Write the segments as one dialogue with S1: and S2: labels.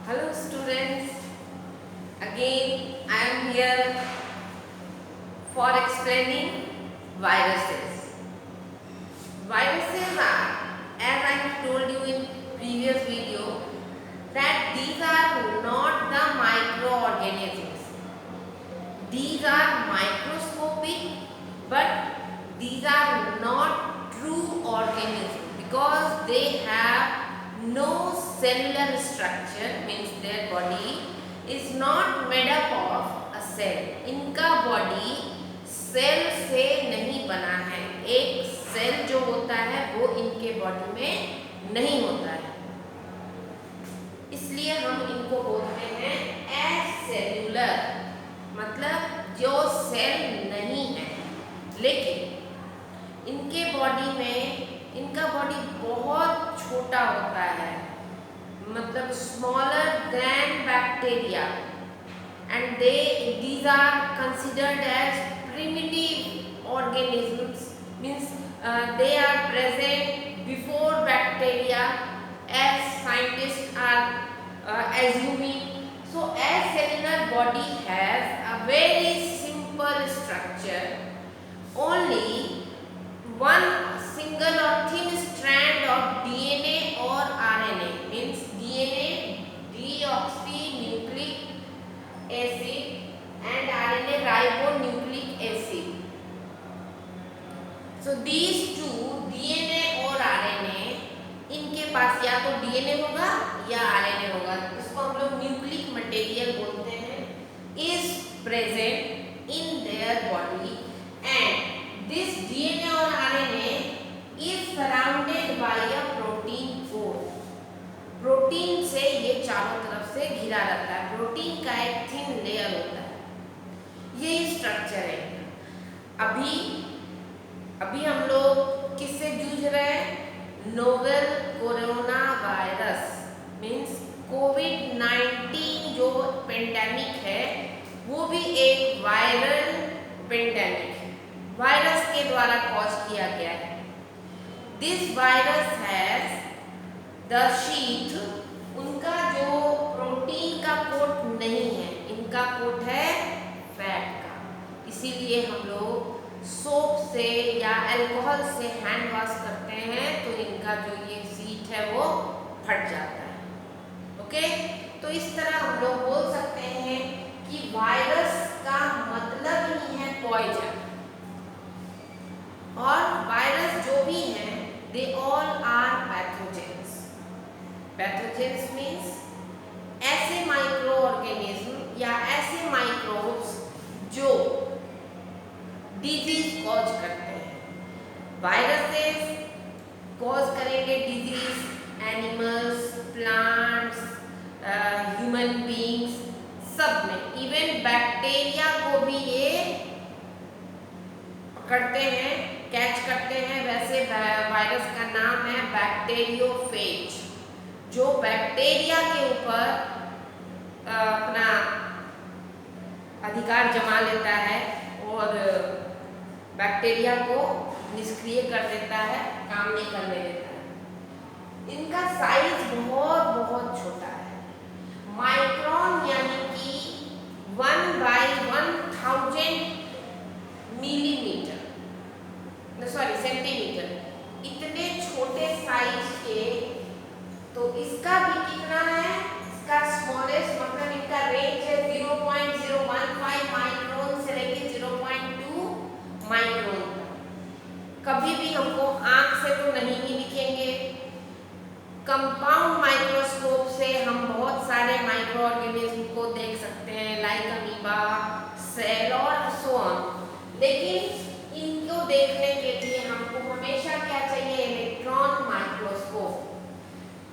S1: Hello students, again I am here for explaining viruses. Viruses are, as I told you in previous video, that these are not the microorganisms. These are microscopic, but these are not true organisms because they have no cellular structure, means their body is not made up of a cell. इनका body cell से नहीं बना है. एक cell जो होता है वो इनके बॉडी में नहीं होता है, इसलिए हम इनको बोलते हैं एसेल्यूलर, मतलब जो सेल नहीं है. लेकिन इनके बॉडी में इनका बॉडी बहुत छोटा होता है, मतलब smaller than bacteria, and these are considered as primitive organisms, means they are present before bacteria, as scientists are assuming. So acellular body has a very simple structure. Only one single or thin strand of DNA or RNA, means DNA, deoxynucleic acid, and RNA, ribonucleic acid. So these two, DNA और RNA, इनके पास या तो DNA होगा या RNA होगा, इसको हम लोग न्यूक्लिक मटेरियल बोलते हैं, is present in their body, and this DNA और RNA is surrounded by a protein core. Protein से ये चारों तरफ से घिरा रहता है, प्रोटीन का एक थिन लेयर होता है. ये स्ट्रक्चर है. अभी हम लोग किससे जूझ रहे हैं? नोवेल कोरोना वायरस, मीन्स कोविड-19 जो पेंडेमिक है वो भी एक वायरल पेंडेमिक है, वायरस के द्वारा कॉज किया गया है. This virus has the sheath, उनका जो प्रोटीन का कोट नहीं है, इनका कोट है फैट का. इसीलिए हम लोग सोप से या अल्कोहल से हैंड वॉश करते हैं तो इनका जो ये शीट है वो फट जाता है. ओके, तो इस तरह हम लोग बोल सकते हैं कि वायरस का मतलब ही है पॉइजन, और वायरस जो भी हैं they all are pathogens. Pathogens means ऐसे माइक्रो ऑर्गेनिज्म या ऐसे माइक्रोब्स जो डिजीज कॉज करते हैं. वायरसेस कॉज करेंगे disease animals, plants, human beings, सब में. इवन बैक्टीरिया को भी ये पकड़ते हैं, कैच करते हैं. वैसे वायरस का नाम है बैक्टीरियोफेज, जो बैक्टीरिया के ऊपर अपना अधिकार जमा लेता है और बैक्टीरिया को निष्क्रिय कर देता है, काम नहीं करने देता है. इनका साइज बहुत बहुत छोटा है, माइक्रोन, यानी कि 1/1000 मिलीमीटर, सॉरी सेंटीमीटर, इतने छोटे साइज के. तो इसका भी कितना है? इसका स्मॉलेस्ट, मतलब इनका रेंज है 0.015 माइक्रोन से लेके 0.2 माइक्रोन. कभी भी हमको आंख से तो नहीं ही दिखेंगे. कंपाउंड माइक्रोस्कोप से हम बहुत सारे माइक्रो ऑर्गेनिज्म को देख सकते हैं, लाइक अमीबा, सेल और सो ऑन. लेकिन इनको देखने के लिए हमको हमेशा क्या चाहिए? Electron microscope.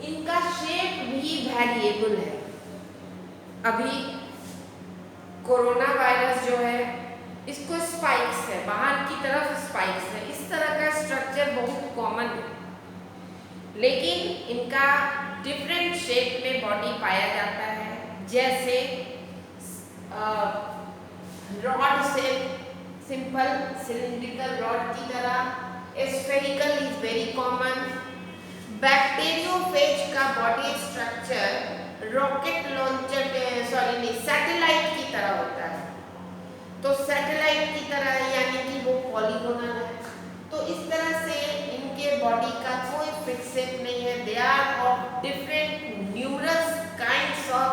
S1: इनका शेप भी वेरिएबल है. अभी कोरोना वायरस जो है इसको स्पाइक्स है, बाहर की तरफ स्पाइक्स है. इस तरह का स्ट्रक्चर बहुत कॉमन है, लेकिन इनका डिफरेंट शेप में बॉडी पाया जाता है. जैसे रॉड से, सिंपल सिलिंड्रिकल रॉड की तरह. Spherical is very common. Bacteriophage का body structure rocket launcher sorry नहीं सैटेलाइट की तरह होता है। तो सैटेलाइट की तरह यानी कि वो पॉलीगोनल है। तो इस तरह से इनके बॉडी का कोई फिक्स शेप नहीं है। They are of different numerous kinds of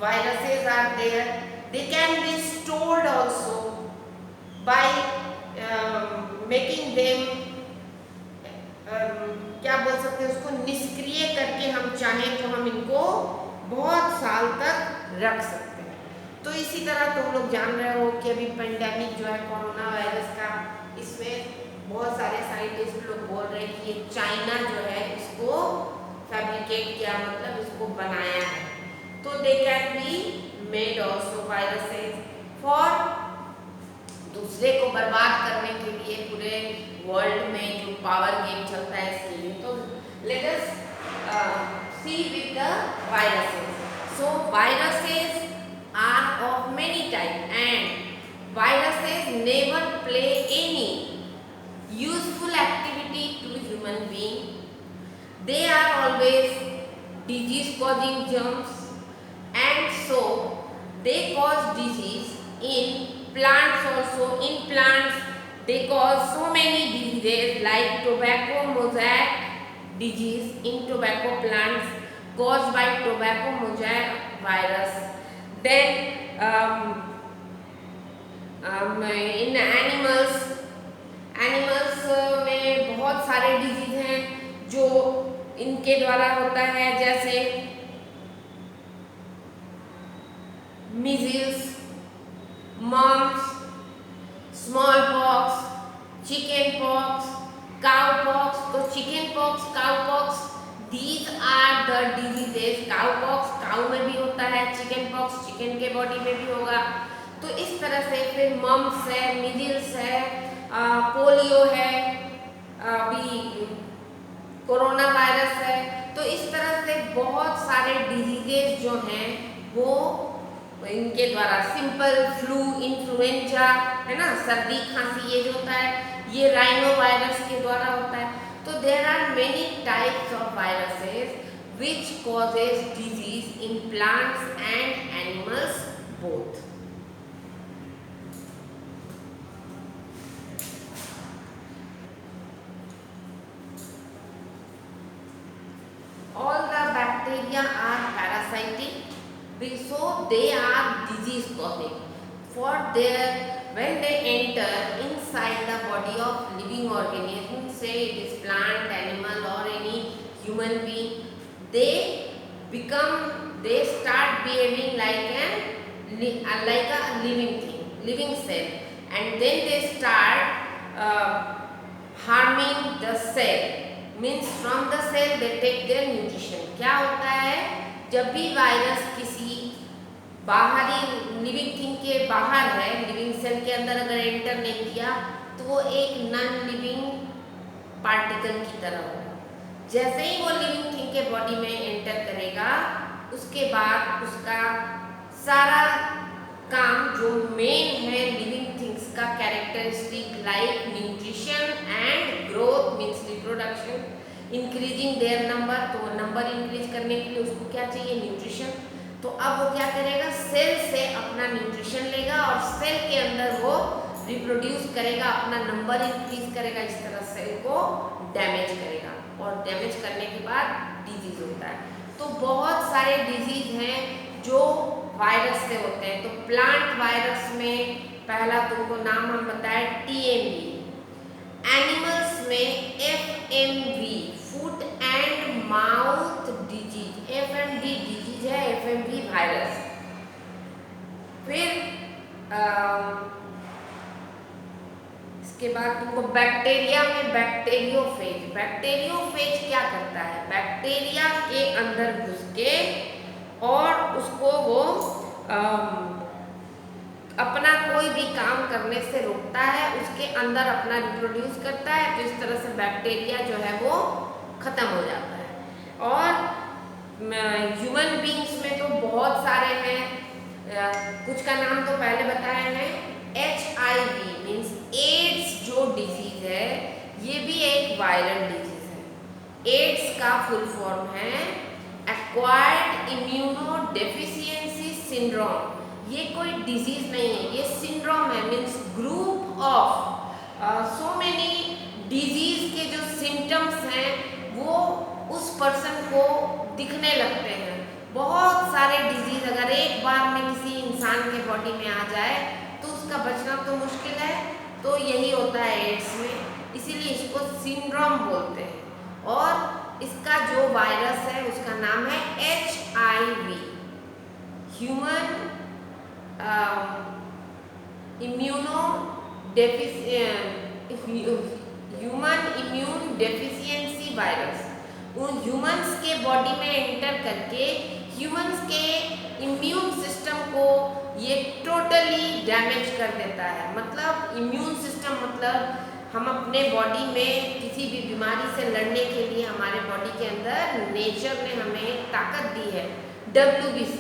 S1: viruses are there. They can be stored also by making them क्या बोल सकते हैं उसको, निष्क्रिय करके हम चाहें तो हम इनको बहुत साल तक रख सकते हैं। तो इसी तरह तुम लोग जान रहे हो कि अभी पेंडेमिक जो है कोरोना वायरस का, इसमें बहुत सारे साइंटिस्ट लोग बोल रहे हैं कि ये चाइना जो है इसको फैब्रिकेट किया, मतलब इसको बनाया है। तो दे can be made also viruses for दूसरे को बर्बाद करने के लिए, पूरे वर्ल्ड में जो पावर गेम चलता है इसके लिए। तो let us see with the viruses. So viruses are of many type and viruses never play any useful activity to human being. They are always disease causing germs and so they cause disease in plants also. In plants they cause so many diseases like tobacco mosaic disease in tobacco plants caused by tobacco mosaic virus. Then in animals में बहुत सारे disease हैं जो इनके द्वारा होता है, जैसे measles, mumps, smallpox, chickenpox, cowpox. तो chickenpox, cowpox, these are the diseases. Cowpox cow में भी होता है, चिकन पॉक्स चिकन के बॉडी में भी होगा। तो इस तरह से फिर मम्स है, मीजल्स है, पोलियो है, अभी कोरोना वायरस है। तो इस तरह से बहुत सारे डिजीजेस जो हैं वो इनके द्वारा, सिंपल फ्लू, इन्फ्लुएंजा है ना, सर्दी खांसी ये जो होता है ये राइनो वायरस के द्वारा होता है। तो there are many types of viruses which causes disease in plants and animals both. All the bacteria are parasitic, so they are disease causing. For their when they enter inside the body of living organism, say it is plant, animal or any human being, they start behaving like a living thing, living cell, and then they start harming the cell. Means from the cell they take their nutrition. क्या होता है, जब भी virus किसी बाहरी living thing के बाहर है, लिविंग सेल के अंदर अगर एंटर नहीं किया तो वो एक नॉन लिविंग पार्टिकल की तरह होगा। जैसे ही वो लिविंग थिंग के बॉडी में एंटर करेगा उसके बाद उसका सारा काम जो मेन है लिविंग थिंग्स का characteristic like nutrition and growth means reproduction, increasing their number. तो नंबर इंक्रीज करने के लिए उसको क्या चाहिए, न्यूट्रिशन। तो अब वो क्या करेगा, सेल से अपना न्यूट्रिशन लेगा और सेल के अंदर वो रिप्रोड्यूस करेगा, अपना नंबर इंक्रीज करेगा, इस तरह सेल को डैमेज करेगा और डैमेज करने के बाद डिजीज होता है। तो बहुत सारे डिजीज हैं जो वायरस से होते हैं। तो प्लांट वायरस में पहला तुमको नाम हम बताए TMV, एनिमल्स में FMV foot and mouth disease, FMD disease है, FMV वायरस। फिर इसके बाद तुमको बैक्टीरिया में बैक्टीरियोफेज। बैक्टीरियोफेज क्या करता है, बैक्टीरिया के अंदर घुस के और उसको वो अपना कोई भी काम करने से रोकता है, उसके अंदर अपना रिप्रोड्यूस करता है। तो इस तरह से बैक्टीरिया जो है वो खत्म हो जाता है। और ह्यूमन बींग्स में तो बहुत सारे हैं, कुछ का नाम तो पहले बताया है। HIV मीन्स एड्स जो डिजीज है ये भी एक वायरल डिजीज है। एड्स का फुल फॉर्म है एक्वायर्ड इम्यूनो डेफिशिएंसी सिंड्रोम, ये कोई डिजीज नहीं है, ये सिंड्रोम है, means group of so many disease के जो सिम्टम्स हैं वो उस पर्सन को दिखने लगते हैं। बहुत सारे डिजीज अगर एक बार में किसी इंसान के बॉडी में आ जाए तो उसका बचना तो मुश्किल है, तो यही होता है एड्स में, इसीलिए इसको सिंड्रोम बोलते हैं। और इसका जो वायरस है उसका नाम है HIV, human immune deficiency virus. उन ह्यूमंस के बॉडी में एंटर करके ह्यूमंस के इम्यून सिस्टम को ये टोटली डैमेज कर देता है। मतलब इम्यून सिस्टम मतलब हम अपने बॉडी में किसी भी बीमारी से लड़ने के लिए हमारे बॉडी के अंदर नेचर ने हमें ताकत दी है WBC,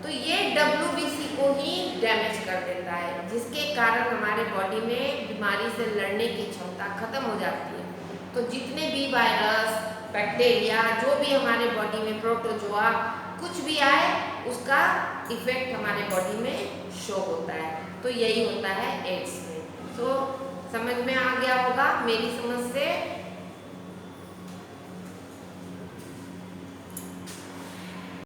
S1: तो ये WBC को ही डैमेज कर देता है, जिसके कारण हमारे बॉडी में बीमारी से लड़ने की क्षमता खत्म हो जाती है। तो जितने भी वायरस, बैक्टीरिया, जो भी हमारे बॉडी में प्रोटोजोआ कुछ भी आए उसका इफेक्ट हमारे बॉडी में शो होता है। तो यही होता है एड्स में। तो समझ में आ गया होगा मेरी समझ से